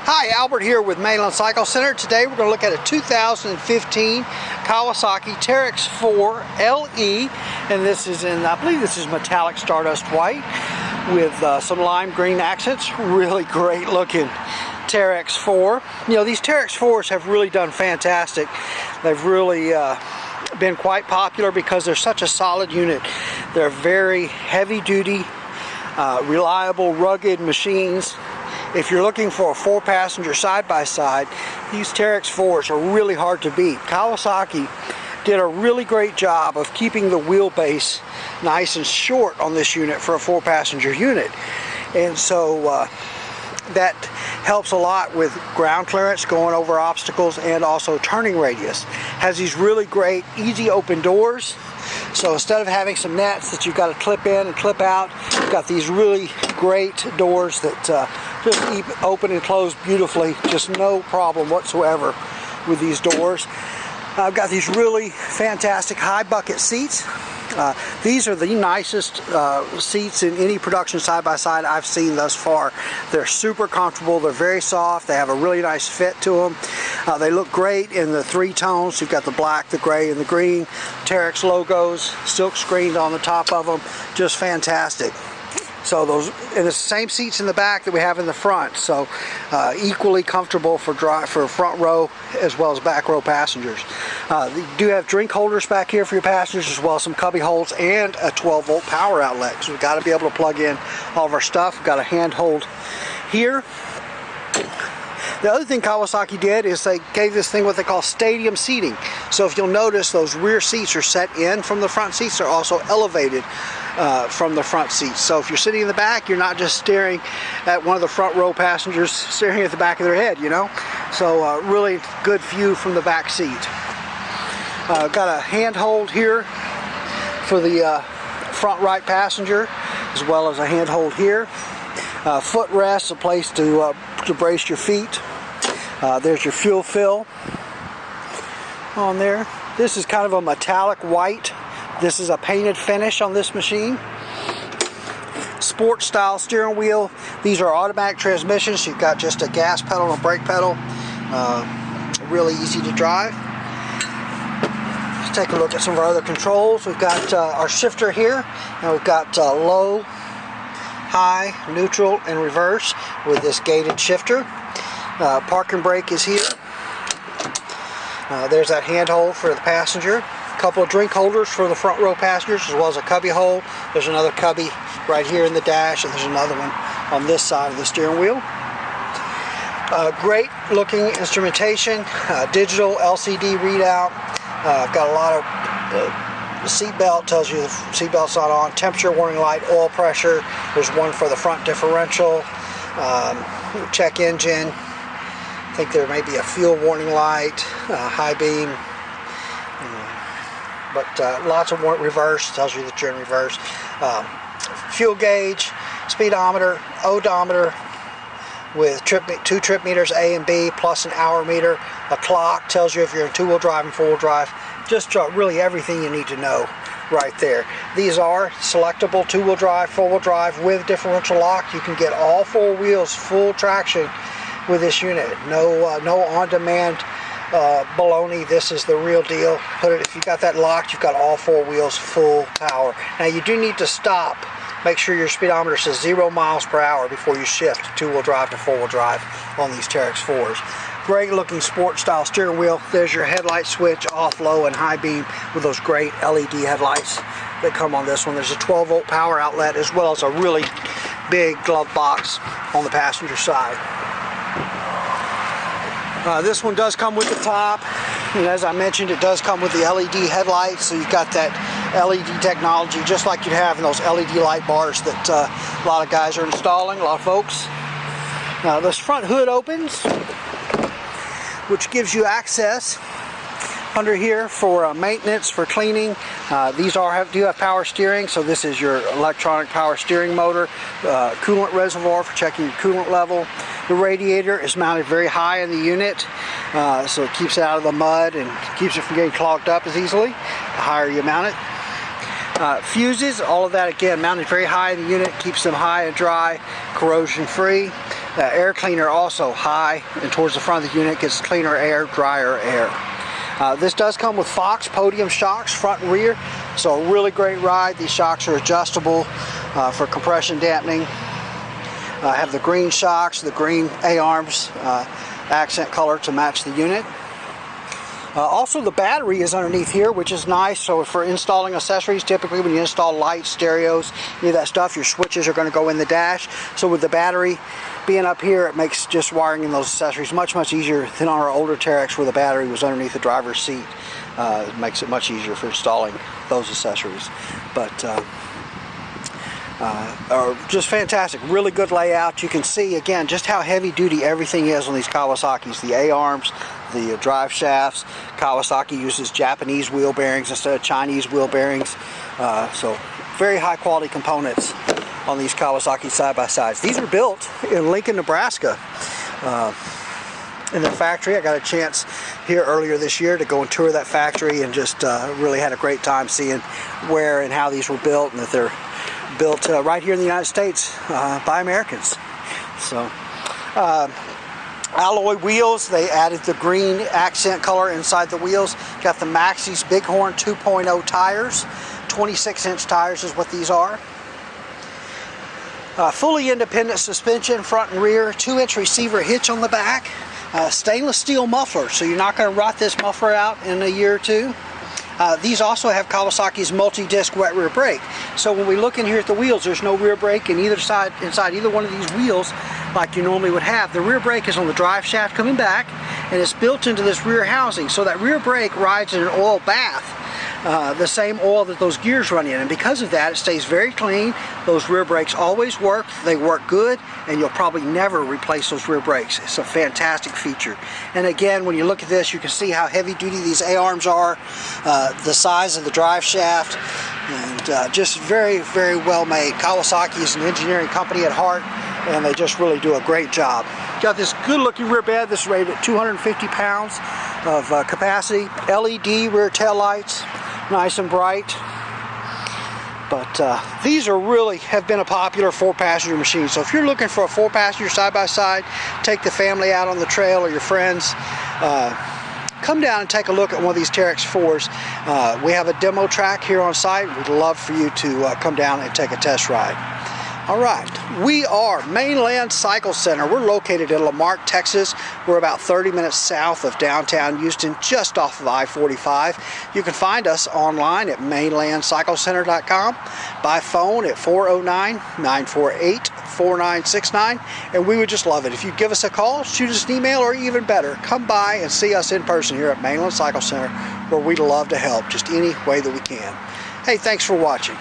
Hi, Albert here with Mainland Cycle Center. Today we're going to look at a 2015 Kawasaki Teryx4 LE, and this is in, I believe this is metallic Stardust white with some lime green accents. Really great looking Teryx4. You know, these Teryx4s have really done fantastic. They've really been quite popular because they're such a solid unit. They're very heavy duty, reliable, rugged machines. If you're looking for a 4-passenger side-by-side, these Teryx4s are really hard to beat. Kawasaki did a really great job of keeping the wheelbase nice and short on this unit for a 4-passenger unit. And so that helps a lot with ground clearance, going over obstacles, and also turning radius. Has these really great easy open doors. So instead of having some nets that you've got to clip in and clip out, you've got these really great doors that just open and close beautifully. Just no problem whatsoever with these doors. I've got these really fantastic high bucket seats. These are the nicest seats in any production side-by-side I've seen thus far. They're super comfortable, they're very soft, they have a really nice fit to them. They look great in the 3 tones. You've got the black, the gray, and the green. Teryx logos, silk screened on the top of them, just fantastic. So those, and it's the same seats in the back that we have in the front, so equally comfortable for front row as well as back row passengers. You do have drink holders back here for your passengers, as well as some cubby holes and a 12-volt power outlet. So we've got to be able to plug in all of our stuff. We've got a handhold here. The other thing Kawasaki did is they gave this thing what they call stadium seating. So if you'll notice, those rear seats are set in from the front seats. They're also elevated from the front seats. So if you're sitting in the back, you're not just staring at one of the front row passengers staring at the back of their head, you know. So really good view from the back seat. Got a handhold here for the front right passenger, as well as a handhold here. Footrest, a place to brace your feet. There's your fuel fill on there. This is kind of a metallic white. This is a painted finish on this machine. Sport style steering wheel. These are automatic transmissions. You've got just a gas pedal and a brake pedal. Really easy to drive. Let's take a look at some of our other controls. We've got our shifter here, and we've got low, high, neutral, and reverse with this gated shifter. Park and brake is here. There's that handhold for the passenger. A couple of drink holders for the front row passengers, as well as a cubby hole. There's another cubby right here in the dash, and there's another one on this side of the steering wheel. Great looking instrumentation, digital LCD readout. Got a lot of seat belt, tells you the seat belt's not on. Temperature warning light, oil pressure. There's one for the front differential. Check engine. I think there may be a fuel warning light, high beam. But lots of reverse, tells you that you're in reverse. Fuel gauge, speedometer, odometer with 2 trip meters A and B, plus an hour meter. A clock tells you if you're in 2-wheel drive and 4-wheel drive. Just really everything you need to know right there. These are selectable 2-wheel drive, 4-wheel drive with differential lock. You can get all 4 wheels full traction with this unit. No on-demand baloney. This is the real deal. If you got that locked, you've got all 4 wheels full power. Now you do need to stop. Make sure your speedometer says 0 miles per hour before you shift 2-wheel drive to 4-wheel drive on these Teryx4s. Great looking sport style steering wheel. There's your headlight switch, off, low, and high beam with those great LED headlights that come on this one. There's a 12-volt power outlet, as well as a really big glove box on the passenger side. This one does come with the top, and as I mentioned, it does come with the LED headlights, so you've got that LED technology just like you'd have in those LED light bars that a lot of guys are installing, a lot of folks. This front hood opens, which gives you access under here for maintenance, for cleaning. These do have power steering, so this is your electronic power steering motor. Coolant reservoir for checking your coolant level. The radiator is mounted very high in the unit, so it keeps it out of the mud and keeps it from getting clogged up as easily, the higher you mount it. Fuses, all of that again mounted very high in the unit, keeps them high and dry, corrosion free. Air cleaner also high and towards the front of the unit, gets cleaner air, drier air. This does come with Fox podium shocks, front and rear, so a really great ride. These shocks are adjustable for compression dampening. Have the green shocks, the green A-arms, accent color to match the unit. Also, the battery is underneath here, which is nice. So for installing accessories, typically when you install lights, stereos, any of that stuff, your switches are going to go in the dash. So with the battery being up here, it makes just wiring in those accessories much easier than on our older Teryx where the battery was underneath the driver's seat. It makes it much easier for installing those accessories. But are just fantastic, really good layout. You can see again just how heavy duty everything is on these Kawasaki's. The A-arms, the drive shafts. Kawasaki uses Japanese wheel bearings instead of Chinese wheel bearings. So very high quality components on these Kawasaki side-by-sides. These are built in Lincoln, Nebraska. In the factory. I got a chance here earlier this year to go and tour that factory and just really had a great time seeing where and how these were built, and that they're built right here in the United States by Americans. So alloy wheels, they added the green accent color inside the wheels. Got the Maxxis Bighorn 2.0 tires. 26-inch tires is what these are. Fully independent suspension, front and rear. 2-inch receiver hitch on the back. Stainless steel muffler, so you're not going to rot this muffler out in a year or two. These also have Kawasaki's multi-disc wet rear brake. So when we look in here at the wheels, there's no rear brake in either side, inside either one of these wheels like you normally would have. The rear brake is on the drive shaft coming back, and it's built into this rear housing. So that rear brake rides in an oil bath, the same oil that those gears run in. And because of that, it stays very clean. Those rear brakes always work. They work good, and you'll probably never replace those rear brakes. It's a fantastic feature. And again, when you look at this, you can see how heavy duty these A-arms are, the size of the drive shaft, and just very well made. Kawasaki is an engineering company at heart, and they just really do a great job. Got this good looking rear bed. This is rated at 250 pounds of capacity. LED rear tail lights, nice and bright. But these are really have been a popular 4-passenger machine. So if you're looking for a 4-passenger side-by-side, take the family out on the trail or your friends, come down and take a look at one of these Teryx4s. We have a demo track here on site. We'd love for you to come down and take a test ride. All right, we are Mainland Cycle Center. We're located in Marque, Texas. We're about 30 minutes south of downtown Houston, just off of I-45. You can find us online at mainlandcyclecenter.com, by phone at 409-948-4969, and we would just love it if you'd give us a call, shoot us an email, or even better, come by and see us in person here at Mainland Cycle Center, where we'd love to help just any way that we can. Hey, thanks for watching.